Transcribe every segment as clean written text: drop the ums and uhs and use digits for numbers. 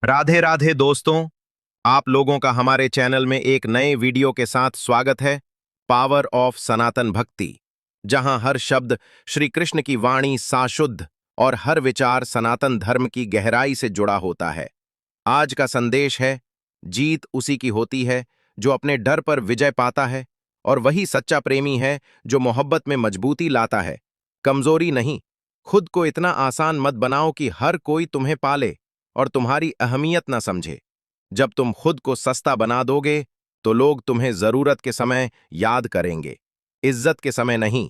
राधे राधे दोस्तों। आप लोगों का हमारे चैनल में एक नए वीडियो के साथ स्वागत है। पावर ऑफ सनातन भक्ति, जहां हर शब्द श्री कृष्ण की वाणी साशुद्ध और हर विचार सनातन धर्म की गहराई से जुड़ा होता है। आज का संदेश है, जीत उसी की होती है जो अपने डर पर विजय पाता है, और वही सच्चा प्रेमी है जो मोहब्बत में मजबूती लाता है, कमजोरी नहीं। खुद को इतना आसान मत बनाओ कि हर कोई तुम्हें पाले और तुम्हारी अहमियत ना समझे। जब तुम खुद को सस्ता बना दोगे तो लोग तुम्हें जरूरत के समय याद करेंगे, इज्जत के समय नहीं।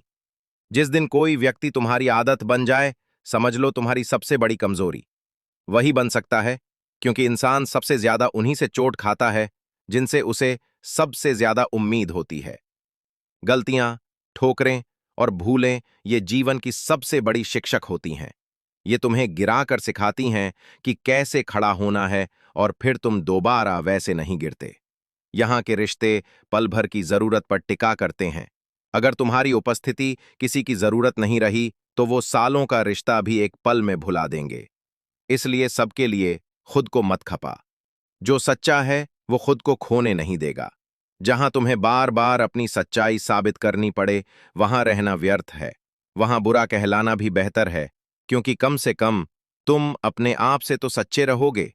जिस दिन कोई व्यक्ति तुम्हारी आदत बन जाए, समझ लो तुम्हारी सबसे बड़ी कमजोरी वही बन सकता है, क्योंकि इंसान सबसे ज्यादा उन्हीं से चोट खाता है जिनसे उसे सबसे ज्यादा उम्मीद होती है। गलतियां, ठोकरें और भूलें ये जीवन की सबसे बड़ी शिक्षक होती हैं। ये तुम्हें गिरा कर सिखाती हैं कि कैसे खड़ा होना है, और फिर तुम दोबारा वैसे नहीं गिरते। यहाँ के रिश्ते पल भर की जरूरत पर टिका करते हैं। अगर तुम्हारी उपस्थिति किसी की जरूरत नहीं रही तो वो सालों का रिश्ता भी एक पल में भुला देंगे। इसलिए सबके लिए खुद को मत खपा। जो सच्चा है वो खुद को खोने नहीं देगा। जहां तुम्हें बार बार अपनी सच्चाई साबित करनी पड़े, वहां रहना व्यर्थ है। वहां बुरा कहलाना भी बेहतर है, क्योंकि कम से कम तुम अपने आप से तो सच्चे रहोगे।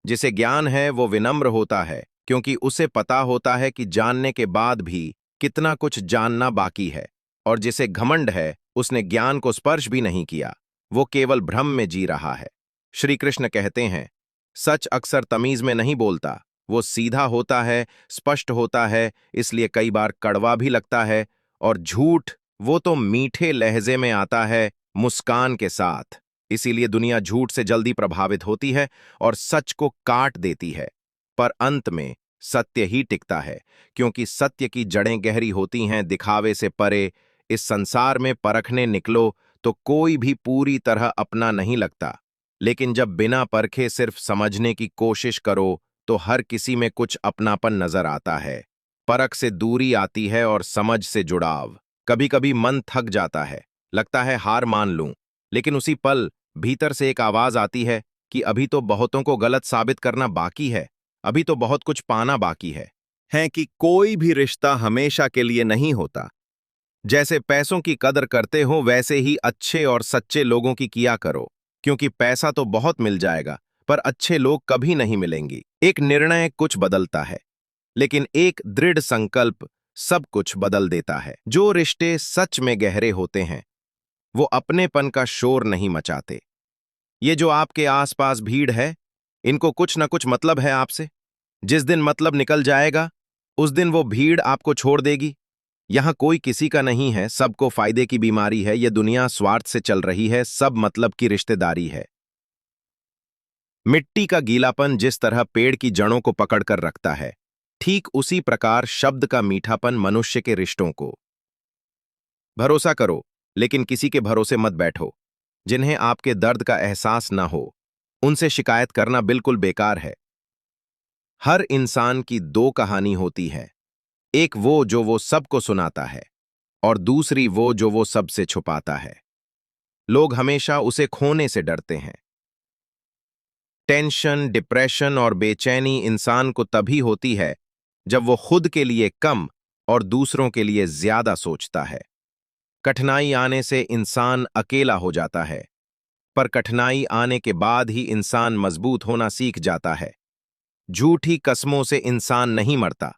जिसे ज्ञान है वो विनम्र होता है, क्योंकि उसे पता होता है कि जानने के बाद भी कितना कुछ जानना बाकी है। और जिसे घमंड है उसने ज्ञान को स्पर्श भी नहीं किया, वो केवल भ्रम में जी रहा है। श्री कृष्ण कहते हैं, सच अक्सर तमीज में नहीं बोलता, वो सीधा होता है, स्पष्ट होता है, इसलिए कई बार कड़वा भी लगता है। और झूठ, वो तो मीठे लहजे में आता है, मुस्कान के साथ। इसीलिए दुनिया झूठ से जल्दी प्रभावित होती है और सच को काट देती है। पर अंत में सत्य ही टिकता है, क्योंकि सत्य की जड़ें गहरी होती हैं, दिखावे से परे। इस संसार में परखने निकलो तो कोई भी पूरी तरह अपना नहीं लगता, लेकिन जब बिना परखे सिर्फ समझने की कोशिश करो तो हर किसी में कुछ अपनापन नजर आता है। परख से दूरी आती है और समझ से जुड़ाव। कभी कभी मन थक जाता है, लगता है हार मान लूं, लेकिन उसी पल भीतर से एक आवाज आती है कि अभी तो बहुतों को गलत साबित करना बाकी है, अभी तो बहुत कुछ पाना बाकी है कि कोई भी रिश्ता हमेशा के लिए नहीं होता। जैसे पैसों की कदर करते हो वैसे ही अच्छे और सच्चे लोगों की किया करो, क्योंकि पैसा तो बहुत मिल जाएगा पर अच्छे लोग कभी नहीं मिलेंगी। एक निर्णय कुछ बदलता है, लेकिन एक दृढ़ संकल्प सब कुछ बदल देता है। जो रिश्ते सच में गहरे होते हैं वो अपनेपन का शोर नहीं मचाते। ये जो आपके आसपास भीड़ है, इनको कुछ ना कुछ मतलब है आपसे। जिस दिन मतलब निकल जाएगा उस दिन वो भीड़ आपको छोड़ देगी। यहां कोई किसी का नहीं है, सबको फायदे की बीमारी है। ये दुनिया स्वार्थ से चल रही है, सब मतलब की रिश्तेदारी है। मिट्टी का गीलापन जिस तरह पेड़ की जड़ों को पकड़कर रखता है, ठीक उसी प्रकार शब्द का मीठापन मनुष्य के रिश्तों को। भरोसा करो, लेकिन किसी के भरोसे मत बैठो। जिन्हें आपके दर्द का एहसास ना हो, उनसे शिकायत करना बिल्कुल बेकार है। हर इंसान की दो कहानी होती है, एक वो सबको सुनाता है, और दूसरी वो जो वो सबसे छुपाता है। लोग हमेशा उसे खोने से डरते हैं। टेंशन, डिप्रेशन और बेचैनी इंसान को तभी होती है जब वो खुद के लिए कम और दूसरों के लिए ज्यादा सोचता है। कठिनाई आने से इंसान अकेला हो जाता है, पर कठिनाई आने के बाद ही इंसान मजबूत होना सीख जाता है। झूठी कस्मों से इंसान नहीं मरता।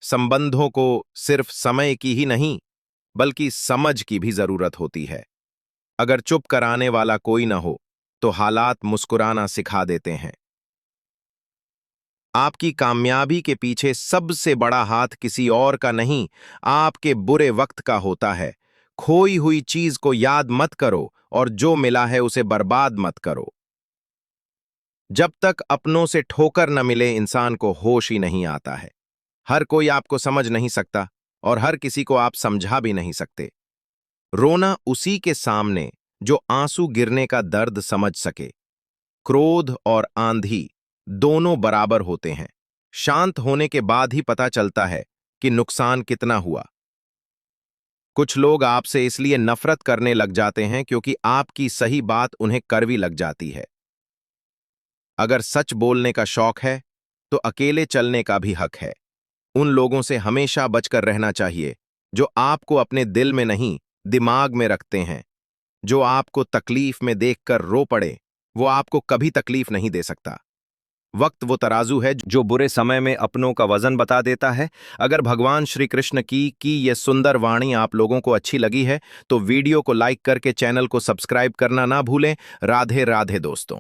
संबंधों को सिर्फ समय की ही नहीं, बल्कि समझ की भी जरूरत होती है। अगर चुप कराने वाला कोई ना हो तो हालात मुस्कुराना सिखा देते हैं। आपकी कामयाबी के पीछे सबसे बड़ा हाथ किसी और का नहीं, आपके बुरे वक्त का होता है। खोई हुई चीज को याद मत करो और जो मिला है उसे बर्बाद मत करो। जब तक अपनों से ठोकर न मिले इंसान को होश ही नहीं आता है। हर कोई आपको समझ नहीं सकता और हर किसी को आप समझा भी नहीं सकते। रोना उसी के सामने जो आंसू गिरने का दर्द समझ सके। क्रोध और आंधी दोनों बराबर होते हैं। शांत होने के बाद ही पता चलता है कि नुकसान कितना हुआ। कुछ लोग आपसे इसलिए नफरत करने लग जाते हैं क्योंकि आपकी सही बात उन्हें कड़वी लग जाती है। अगर सच बोलने का शौक है तो अकेले चलने का भी हक है। उन लोगों से हमेशा बचकर रहना चाहिए जो आपको अपने दिल में नहीं, दिमाग में रखते हैं। जो आपको तकलीफ में देखकर रो पड़े, वो आपको कभी तकलीफ नहीं दे सकता। वक्त वो तराजू है जो बुरे समय में अपनों का वजन बता देता है। अगर भगवान श्री कृष्ण की ये सुंदर वाणी आप लोगों को अच्छी लगी है तो वीडियो को लाइक करके चैनल को सब्सक्राइब करना ना भूलें। राधे राधे दोस्तों।